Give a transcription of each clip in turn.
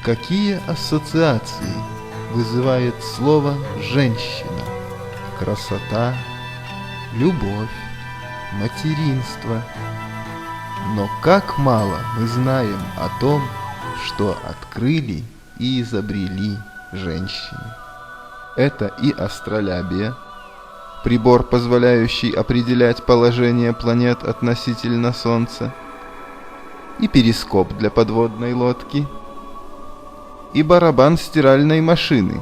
Какие ассоциации вызывает слово «женщина»? Красота, любовь, материнство. Но как мало мы знаем о том, что открыли и изобрели женщины. Это и астролябия, прибор, позволяющий определять положение планет относительно Солнца, и перископ для подводной лодки, и барабан стиральной машины.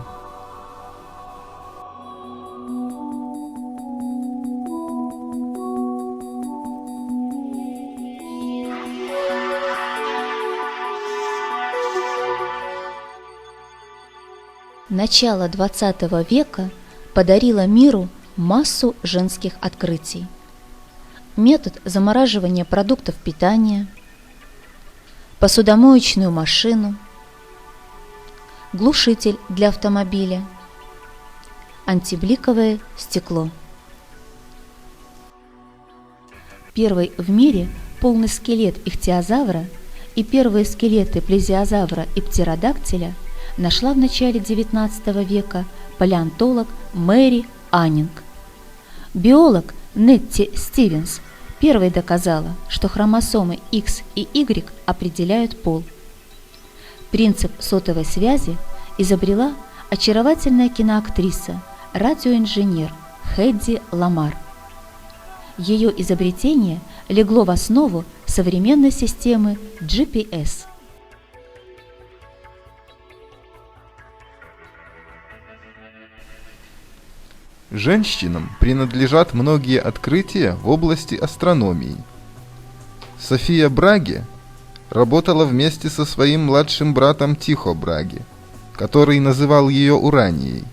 Начало XX века подарило миру массу женских открытий. Метод замораживания продуктов питания, посудомоечную машину, глушитель для автомобиля, антибликовое стекло. Первый в мире полный скелет ихтиозавра и первые скелеты плезиозавра и птеродактиля нашла в начале XIX века палеонтолог Мэри Аннинг. Биолог Нетти Стивенс первой доказала, что хромосомы X и Y определяют пол. Принцип сотовой связи изобрела очаровательная киноактриса, радиоинженер Хэдди Ламар. Ее изобретение легло в основу современной системы GPS. Женщинам принадлежат многие открытия в области астрономии. София Браге работала вместе со своим младшим братом Тихо Браге, который называл ее Уранией.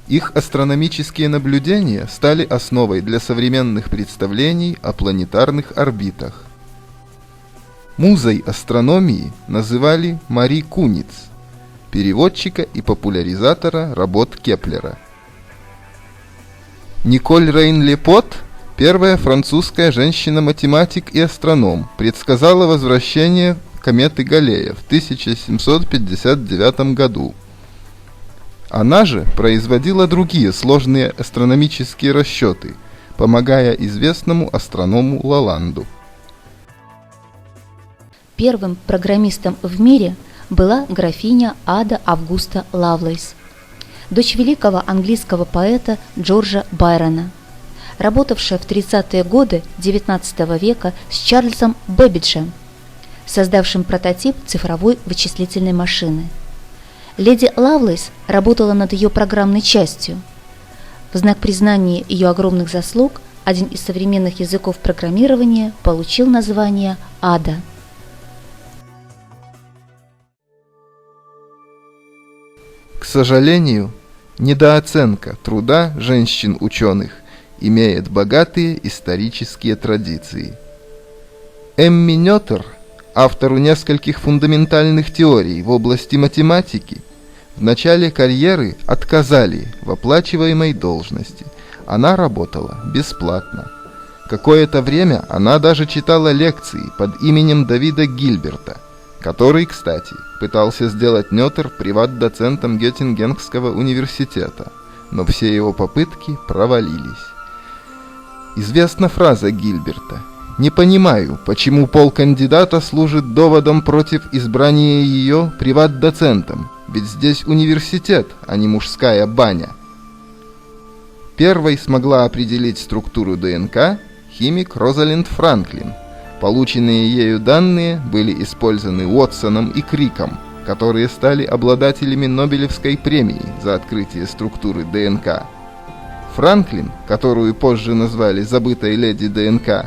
Их астрономические наблюдения стали основой для современных представлений о планетарных орбитах. Музой астрономии называли Мари Куниц, переводчика и популяризатора работ Кеплера. Николь Рейн-Лепот, первая французская женщина-математик и астроном, предсказала возвращение кометы Галлея в 1759 году. Она же производила другие сложные астрономические расчеты, помогая известному астроному Лаланду. Первым программистом в мире была графиня Ада Августа Лавлейс, дочь великого английского поэта Джорджа Байрона, работавшая в 30-е годы XIX века с Чарльзом Бэббиджем, создавшим прототип цифровой вычислительной машины. Леди Лавлейс работала над ее программной частью. В знак признания ее огромных заслуг один из современных языков программирования получил название Ада. К сожалению, недооценка труда женщин-ученых имеет богатые исторические традиции. Эмми Нётер, автору нескольких фундаментальных теорий в области математики, в начале карьеры отказали в оплачиваемой должности. Она работала бесплатно. Какое-то время она даже читала лекции под именем Давида Гильберта, который, кстати, пытался сделать Нётер приват-доцентом Геттингенского университета, но все его попытки провалились. Известна фраза Гильберта: «Не понимаю, почему полкандидата служит доводом против избрания ее приват-доцентом, ведь здесь университет, а не мужская баня». Первой смогла определить структуру ДНК химик Розалинд Франклин. Полученные ею данные были использованы Уотсоном и Криком, которые стали обладателями Нобелевской премии за открытие структуры ДНК. Франклин, которую позже назвали «забытой леди ДНК»,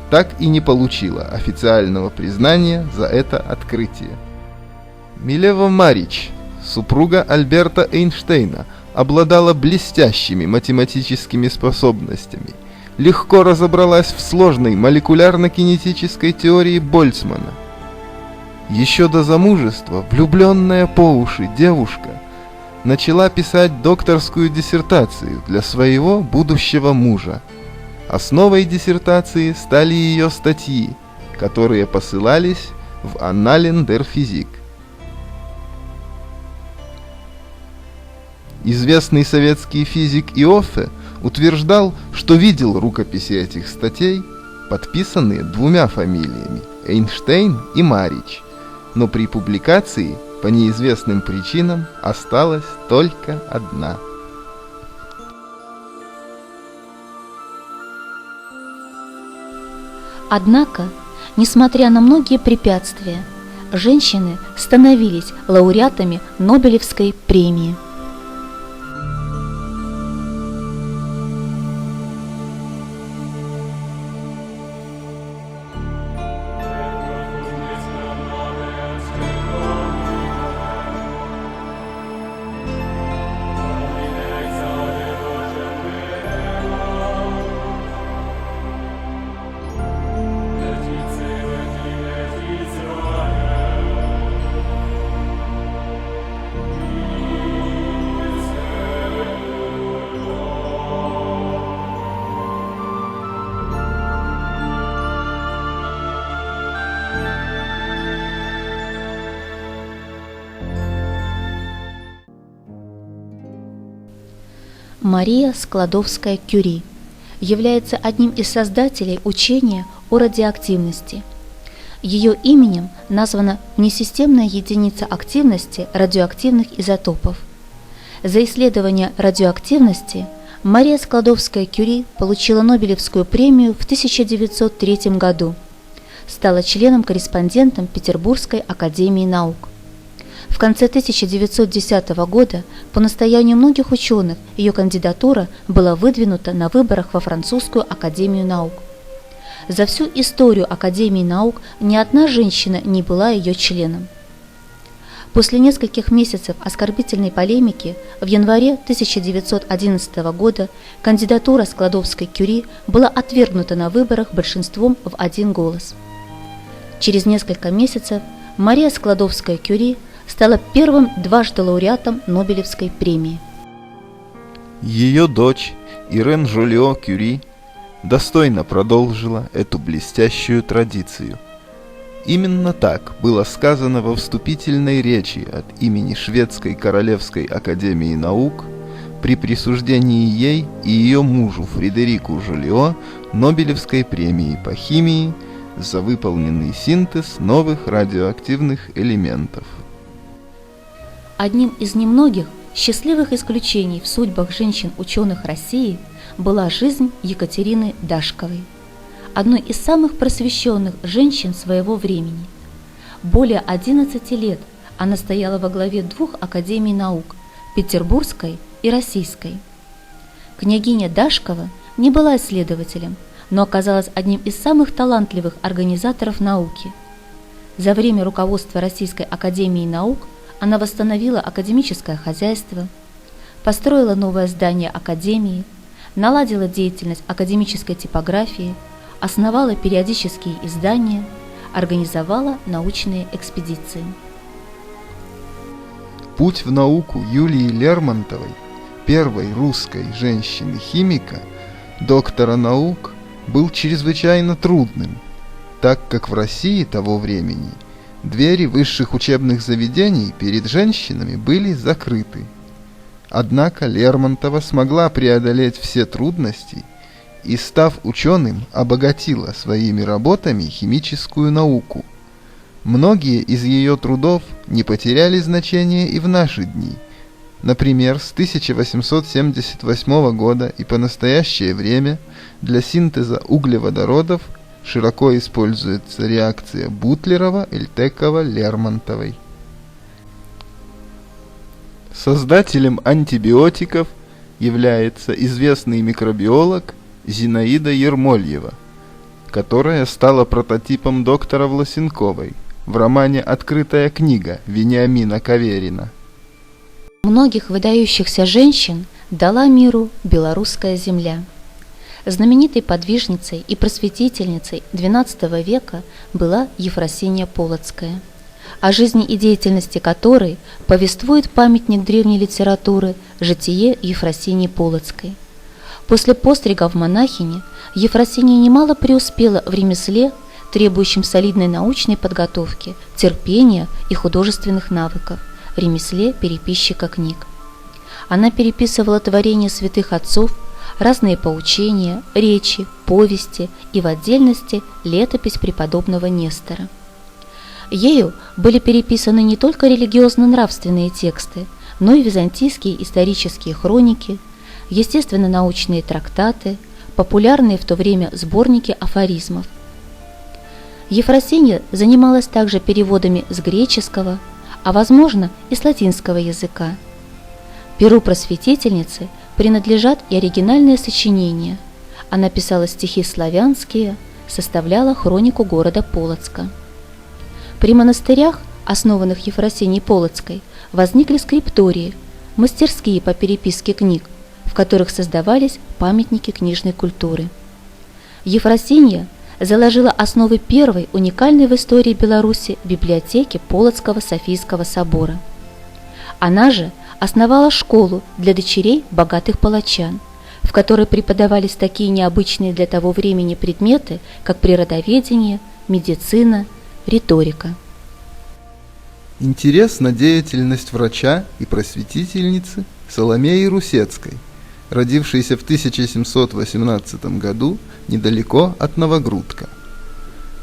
так и не получила официального признания за это открытие. Милева Марич, супруга Альберта Эйнштейна, обладала блестящими математическими способностями, легко разобралась в сложной молекулярно-кинетической теории Больцмана. Еще до замужества влюбленная по уши девушка начала писать докторскую диссертацию для своего будущего мужа. Основой диссертации стали ее статьи, которые посылались в Annalen der Physik. Известный советский физик Иоффе утверждал, что видел рукописи этих статей, подписанные двумя фамилиями – Эйнштейн и Марич, но при публикации по неизвестным причинам осталась только одна. Однако, несмотря на многие препятствия, женщины становились лауреатами Нобелевской премии. Мария Складовская-Кюри является одним из создателей учения о радиоактивности. Ее именем названа внесистемная единица активности радиоактивных изотопов. За исследование радиоактивности Мария Складовская-Кюри получила Нобелевскую премию в 1903 году, стала членом-корреспондентом Петербургской академии наук. В конце 1910 года по настоянию многих ученых ее кандидатура была выдвинута на выборах во Французскую академию наук. За всю историю Академии наук ни одна женщина не была ее членом. После нескольких месяцев оскорбительной полемики в январе 1911 года кандидатура Складовской-Кюри была отвергнута на выборах большинством в 1 голос. Через несколько месяцев Мария Складовская-Кюри стала первым дважды лауреатом Нобелевской премии. Ее дочь Ирен Жолио-Кюри достойно продолжила эту блестящую традицию. Именно так было сказано во вступительной речи от имени Шведской Королевской Академии Наук при присуждении ей и ее мужу Фредерику Жолио Нобелевской премии по химии за выполненный синтез новых радиоактивных элементов. Одним из немногих счастливых исключений в судьбах женщин-ученых России была жизнь Екатерины Дашковой, одной из самых просвещенных женщин своего времени. Более 11 лет она стояла во главе 2 академий наук – Петербургской и Российской. Княгиня Дашкова не была исследователем, но оказалась одним из самых талантливых организаторов науки. За время руководства Российской академии наук она восстановила академическое хозяйство, построила новое здание академии, наладила деятельность академической типографии, основала периодические издания, организовала научные экспедиции. Путь в науку Юлии Лермонтовой, первой русской женщины-химика, доктора наук, был чрезвычайно трудным, так как в России того времени двери высших учебных заведений перед женщинами были закрыты. Однако Лермонтова смогла преодолеть все трудности и, став ученым, обогатила своими работами химическую науку. Многие из ее трудов не потеряли значения и в наши дни. Например, с 1878 года и по настоящее время для синтеза углеводородов широко используется реакция Бутлерова, Эльтекова, Лермонтовой. Создателем антибиотиков является известный микробиолог Зинаида Ермольева, которая стала прототипом доктора Власенковой в романе «Открытая книга» Вениамина Каверина. Многих выдающихся женщин дала миру белорусская земля. Знаменитой подвижницей и просветительницей XII века была Ефросинья Полоцкая, о жизни и деятельности которой повествует памятник древней литературы «Житие Ефросиньи Полоцкой». После пострига в монахини Ефросинья немало преуспела в ремесле, требующем солидной научной подготовки, терпения и художественных навыков, ремесле переписчика книг. Она переписывала творения святых отцов, разные поучения, речи, повести и в отдельности летопись преподобного Нестора. Ею были переписаны не только религиозно-нравственные тексты, но и византийские исторические хроники, естественно-научные трактаты, популярные в то время сборники афоризмов. Ефросинья занималась также переводами с греческого, а возможно и с латинского языка. Перу просветительницы принадлежат и оригинальные сочинения. Она писала стихи славянские, составляла хронику города Полоцка. При монастырях, основанных Ефросиньей Полоцкой, возникли скриптории, мастерские по переписке книг, в которых создавались памятники книжной культуры. Ефросинья заложила основы первой уникальной в истории Беларуси библиотеки Полоцкого Софийского собора. Она же основала школу для дочерей богатых палачан, в которой преподавались такие необычные для того времени предметы, как природоведение, медицина, риторика. Интересна деятельность врача и просветительницы Соломеи Русецкой, родившейся в 1718 году недалеко от Новогрудка.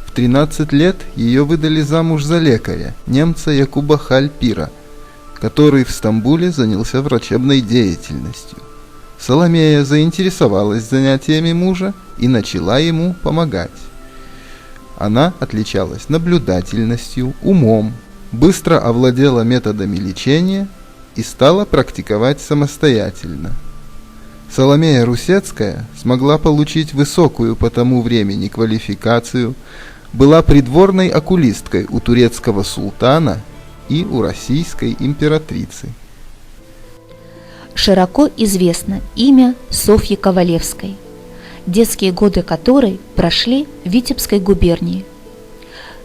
В 13 лет ее выдали замуж за лекаря, немца Якуба Хальпира, который в Стамбуле занялся врачебной деятельностью. Соломея заинтересовалась занятиями мужа и начала ему помогать. Она отличалась наблюдательностью, умом, быстро овладела методами лечения и стала практиковать самостоятельно. Соломея Русецкая смогла получить высокую по тому времени квалификацию, была придворной окулисткой у турецкого султана и у российской императрицы. Широко известно имя Софьи Ковалевской, детские годы которой прошли в Витебской губернии.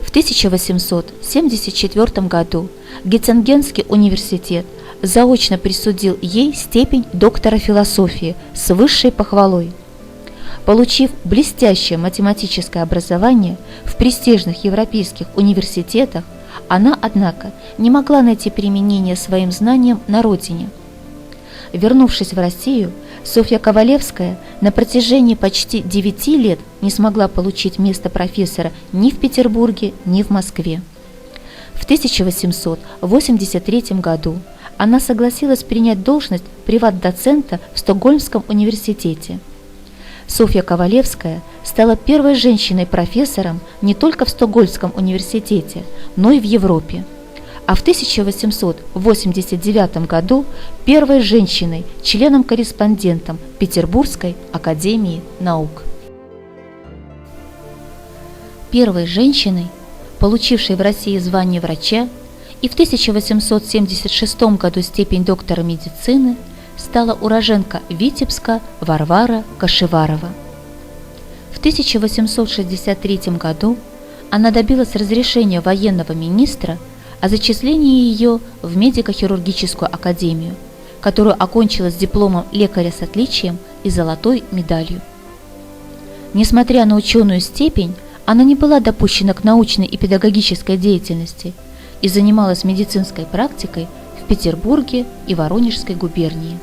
В 1874 году Геттингенский университет заочно присудил ей степень доктора философии с высшей похвалой. Получив блестящее математическое образование в престижных европейских университетах, она, однако, не могла найти применение своим знаниям на родине. Вернувшись в Россию, Софья Ковалевская на протяжении почти 9 лет не смогла получить место профессора ни в Петербурге, ни в Москве. В 1883 году она согласилась принять должность приват-доцента в Стокгольмском университете. Софья Ковалевская стала первой женщиной-профессором не только в Стокгольмском университете, но и в Европе, а в 1889 году первой женщиной, членом-корреспондентом Петербургской академии наук. Первой женщиной, получившей в России звание врача и в 1876 году степень доктора медицины, стала уроженка Витебска Варвара Кашеварова. В 1863 году она добилась разрешения военного министра о зачислении ее в медико-хирургическую академию, которую окончила с дипломом лекаря с отличием и золотой медалью. Несмотря на ученую степень, она не была допущена к научной и педагогической деятельности и занималась медицинской практикой в Петербурге и Воронежской губернии.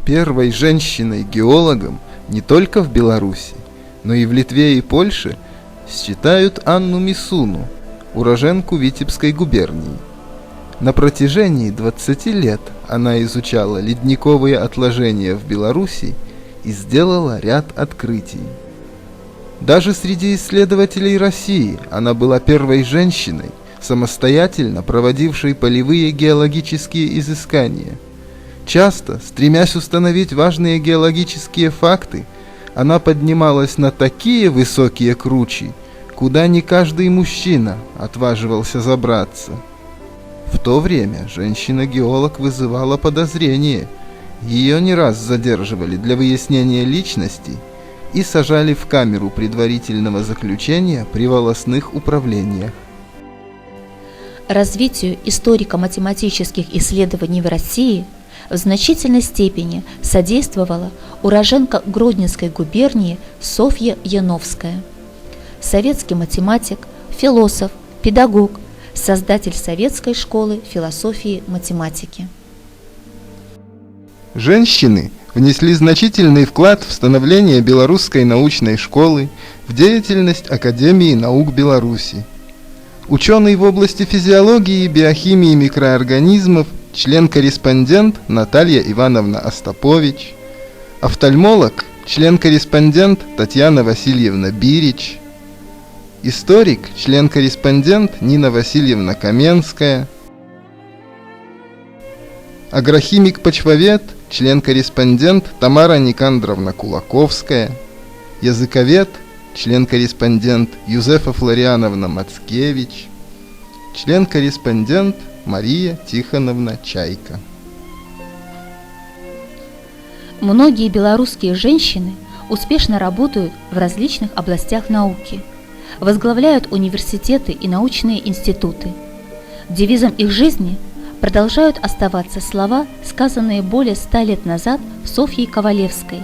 Первой женщиной-геологом не только в Беларуси, но и в Литве и Польше считают Анну Мисуну, уроженку Витебской губернии. На протяжении 20 лет она изучала ледниковые отложения в Беларуси и сделала ряд открытий. Даже среди исследователей России она была первой женщиной, самостоятельно проводившей полевые геологические изыскания. Часто, стремясь установить важные геологические факты, она поднималась на такие высокие кручи, куда не каждый мужчина отваживался забраться. В то время женщина-геолог вызывала подозрение. Ее не раз задерживали для выяснения личности и сажали в камеру предварительного заключения при волостных управлениях. Развитию историко-математических исследований в России в значительной степени содействовала уроженка Гродненской губернии Софья Яновская. Советский математик, философ, педагог, создатель советской школы философии математики. Женщины внесли значительный вклад в становление Белорусской научной школы, в деятельность Академии наук Беларуси. Ученый в области физиологии и биохимии микроорганизмов, член-корреспондент Наталья Ивановна Остапович, офтальмолог, член-корреспондент Татьяна Васильевна Бирич, историк, член-корреспондент Нина Васильевна Каменская, агрохимик-почвовед, член-корреспондент Тамара Никандровна Кулаковская, языковед, член-корреспондент Юзефа Флориановна Мацкевич, член-корреспондент Мария Тихоновна Чайка. Многие белорусские женщины успешно работают в различных областях науки, возглавляют университеты и научные институты. Девизом их жизни продолжают оставаться слова, сказанные более 100 лет назад Софьей Ковалевской: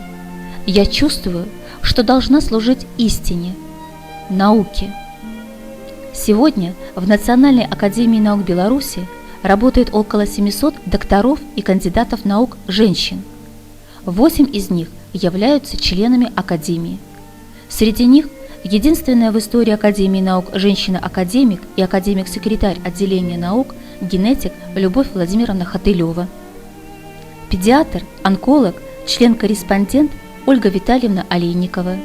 «Я чувствую, что должна служить истине, науке». Сегодня в Национальной академии наук Беларуси работает около 700 докторов и кандидатов наук женщин. 8 из них являются членами Академии. Среди них единственная в истории Академии наук женщина-академик и академик-секретарь отделения наук, генетик Любовь Владимировна Хотылева. Педиатр, онколог, член-корреспондент Ольга Витальевна Олейникова.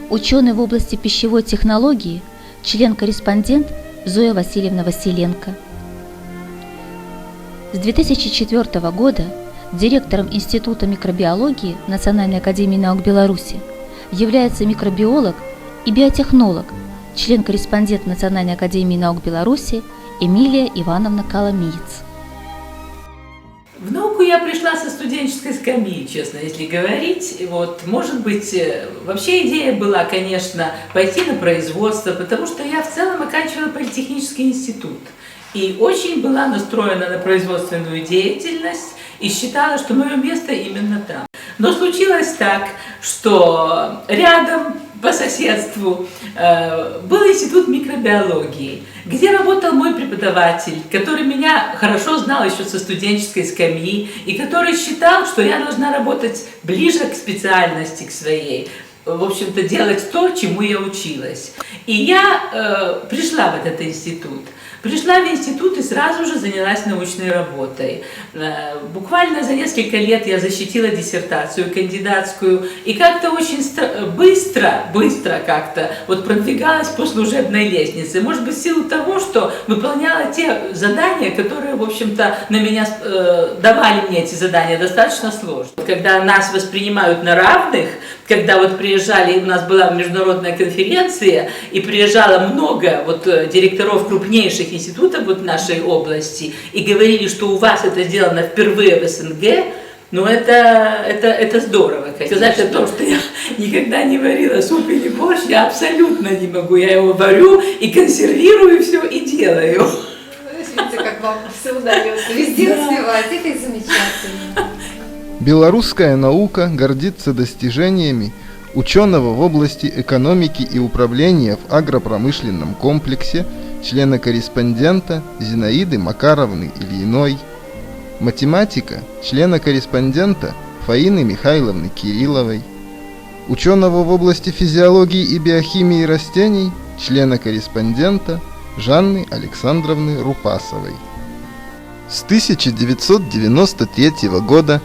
Ученый в области пищевой технологии, член-корреспондент Зоя Васильевна Василенко. С 2004 года директором Института микробиологии Национальной академии наук Беларуси является микробиолог и биотехнолог, член-корреспондент Национальной академии наук Беларуси Эмилия Ивановна Коломиец. В науку я пришла со студенческой скамьи, честно, если говорить. Вот, может быть, вообще идея была, конечно, пойти на производство, потому что я в целом оканчивала политехнический институт и очень была настроена на производственную деятельность и считала, что мое место именно там. Но случилось так, что рядом по соседству был институт микробиологии, где работал мой преподаватель, который меня хорошо знал еще со студенческой скамьи и который считал, что я должна работать ближе к специальности, к своей, в общем-то, делать то, чему я училась. И я пришла в этот институт. Пришла в институт и сразу же занялась научной работой. Буквально за несколько лет я защитила диссертацию кандидатскую и как-то очень быстро как-то вот продвигалась по служебной лестнице. Может быть, в силу того, что выполняла те задания, которые, в общем-то, на меня давали мне эти задания достаточно сложно. Когда нас воспринимают на равных, когда вот приезжали, у нас была международная конференция, и приезжало много вот директоров крупнейших институтов вот в нашей области, и говорили, что у вас это сделано впервые в СНГ, ну это здорово. Сказать о том, что я никогда не варила суп или борщ, я абсолютно не могу. Я его варю и консервирую все и делаю. Видите, как вам все удается везде успевать, это замечательно. Белорусская наука гордится достижениями ученого в области экономики и управления в агропромышленном комплексе, члена-корреспондента Зинаиды Макаровны Ильиной, математика, члена-корреспондента Фаины Михайловны Кирилловой, ученого в области физиологии и биохимии растений, члена-корреспондента Жанны Александровны Рупасовой. С 1993 года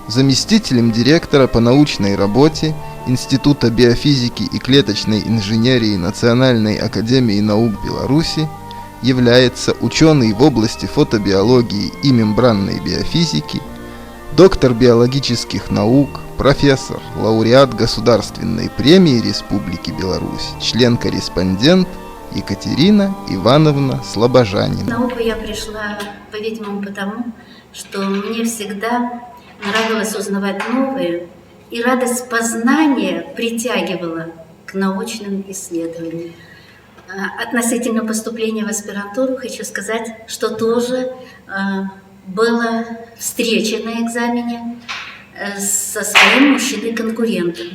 заместителем директора по научной работе Института биофизики и клеточной инженерии Национальной академии наук Беларуси является ученый в области фотобиологии и мембранной биофизики, доктор биологических наук, профессор, лауреат Государственной премии Республики Беларусь, член-корреспондент Екатерина Ивановна Слобожанина. В науку я пришла, по-видимому, потому, что мне всегда нравилось узнавать новое, и радость познания притягивала к научным исследованиям. Относительно поступления в аспирантуру хочу сказать, что тоже была встреча на экзамене со своим мужчиной-конкурентом.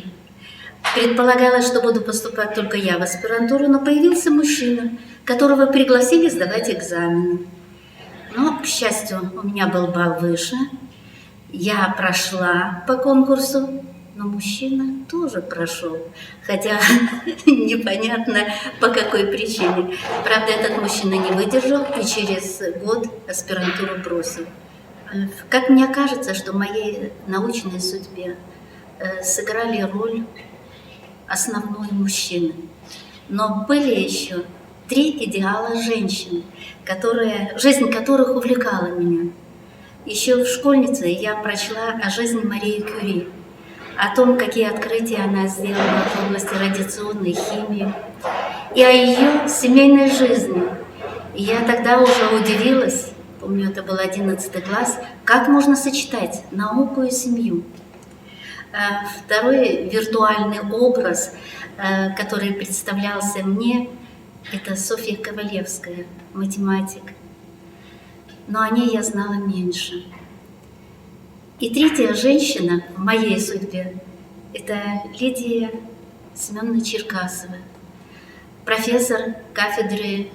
Предполагалось, что буду поступать только я в аспирантуру, но появился мужчина, которого пригласили сдавать экзамены. Но, к счастью, у меня был балл выше, Я прошла по конкурсу, но мужчина тоже прошел, хотя непонятно по какой причине. Правда, этот мужчина не выдержал и через год аспирантуру бросил. Как мне кажется, что в моей научной судьбе сыграли роль основной мужчины. Но были еще 3 идеала женщин, жизнь которых увлекала меня. Еще в школьнице я прочла о жизни Марии Кюри, о том, какие открытия она сделала в области радиационной химии, и о ее семейной жизни. И я тогда уже удивилась, помню, это был 11 класс, как можно сочетать науку и семью. Второй виртуальный образ, который представлялся мне, это Софья Ковалевская, математик. Но о ней я знала меньше. И третья женщина в моей судьбе – это Лидия Семеновна Черкасова, профессор кафедры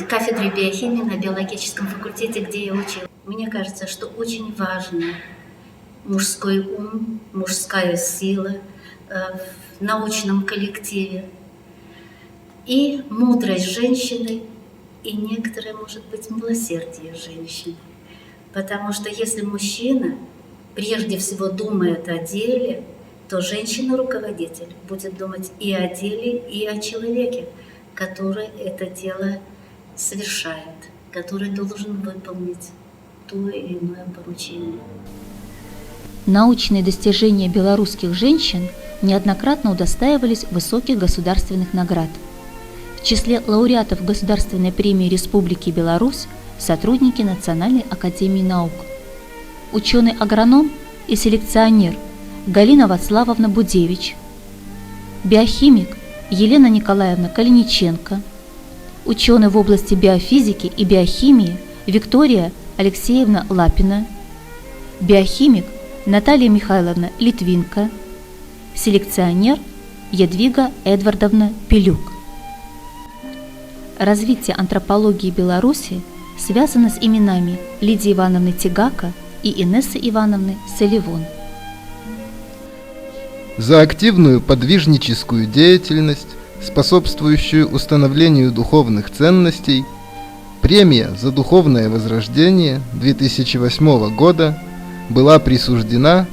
кафедры биохимии на биологическом факультете, где я училась. Мне кажется, что очень важно мужской ум, мужская сила в научном коллективе и мудрость женщины, и некоторое, может быть, милосердие женщины. Потому что если мужчина прежде всего думает о деле, то женщина-руководитель будет думать и о деле, и о человеке, который это дело совершает, который должен выполнить то или иное поручение. Научные достижения белорусских женщин неоднократно удостаивались высоких государственных наград. В числе лауреатов Государственной премии Республики Беларусь сотрудники Национальной академии наук, ученый-агроном и селекционер Галина Вацлавовна Будевич, биохимик Елена Николаевна Калиниченко, ученый в области биофизики и биохимии Виктория Алексеевна Лапина, биохимик Наталья Михайловна Литвинка, селекционер Ядвига Эдвардовна Пилюк. Развитие антропологии Беларуси связано с именами Лидии Ивановны Тигака и Инессы Ивановны Селивон. За активную подвижническую деятельность, способствующую установлению духовных ценностей, премия за духовное возрождение 2008 года была присуждена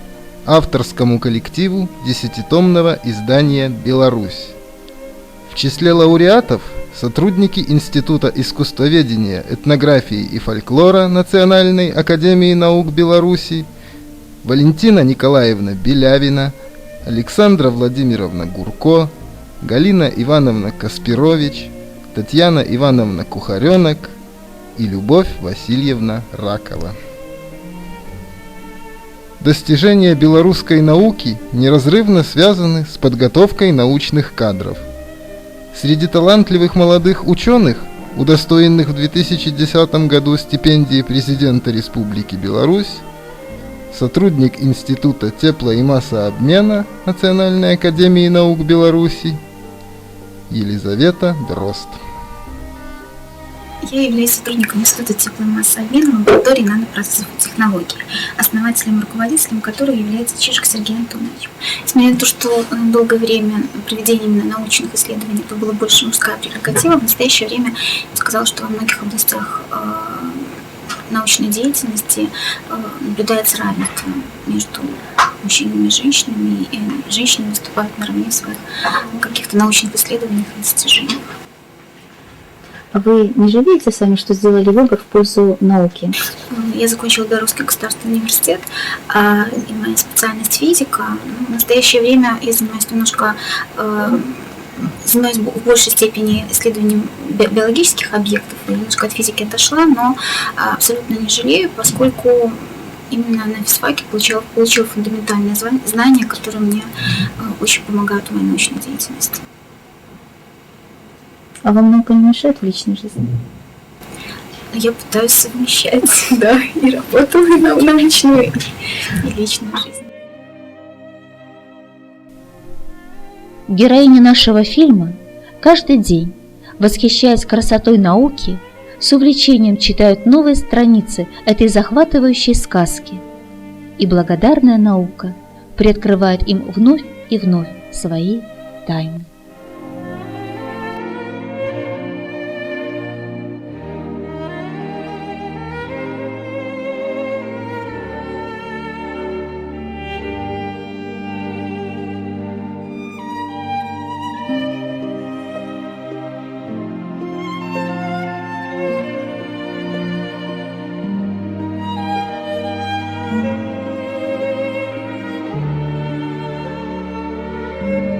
авторскому коллективу 10-томного издания «Беларусь». В числе лауреатов сотрудники Института искусствоведения, этнографии и фольклора Национальной академии наук Беларуси, Валентина Николаевна Белявина, Александра Владимировна Гурко, Галина Ивановна Каспирович, Татьяна Ивановна Кухаренок и Любовь Васильевна Ракова. Достижения белорусской науки неразрывно связаны с подготовкой научных кадров. Среди талантливых молодых ученых, удостоенных в 2010 году стипендии президента Республики Беларусь, сотрудник Института тепло- и массообмена Национальной академии наук Беларуси Елизавета Дрозд. Я являюсь сотрудником Института тепло- и массообмена в лаборатории нанопроцессов и технологий, основателем и руководителем которой является Чижик Сергей Антонович. Несмотря на то, что долгое время проведение именно научных исследований это было больше мужская прерогатива, в настоящее время я сказала, что во многих областях научной деятельности наблюдается равенство между мужчинами и женщинами, и женщины выступают наравне в своих каких-то научных исследованиях и достижениях. А вы не жалеете сами, что сделали выбор в пользу науки? Я закончила Белорусский государственный университет, и моя специальность физика. В настоящее время я занимаюсь в большей степени исследованием биологических объектов, и немножко от физики отошла, но абсолютно не жалею, поскольку именно на физфаке получила фундаментальные знания, которые мне очень помогают в моей научной деятельности. А вам наука не мешает в личной жизни? Я пытаюсь совмещать, да, и работу, и научную, и личную жизнь. Героиня нашего фильма каждый день, восхищаясь красотой науки, с увлечением читают новые страницы этой захватывающей сказки, и благодарная наука приоткрывает им вновь и вновь свои тайны. Thank you.